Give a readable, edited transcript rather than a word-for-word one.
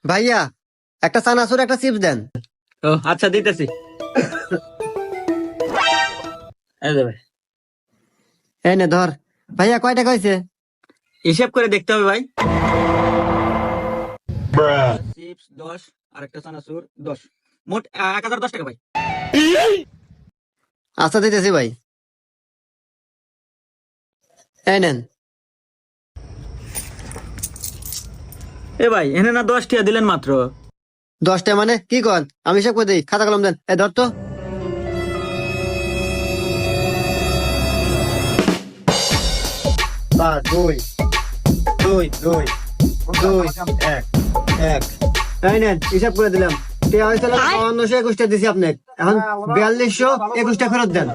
ভাইয়া একটা চানাচুর একটা চিপস দেন। ও আচ্ছা দিতেছি। এই যে ভাই, এই নে ধর। ভাইয়া কয় টাকা হয়েছে? হিসাব করে দেখতে হবে ভাই। চিপস 10 আর একটা চানাচুর 10, মোট 1010 টাকা ভাই। আচ্ছা দিতেছি ভাই, এই নেন। এ ভাই এনে না 10 টাকা দিলেন মাত্র। 10টা মানে কি কর, আমি হিসাব করে দিই, খাতা কলম দেন। এই ধর তো। 2 2 2 2 1 1। এই নেন হিসাব করে দিলাম। 5221টা দিছি আপনাকে, এখন 4221টা ফেরত দেন।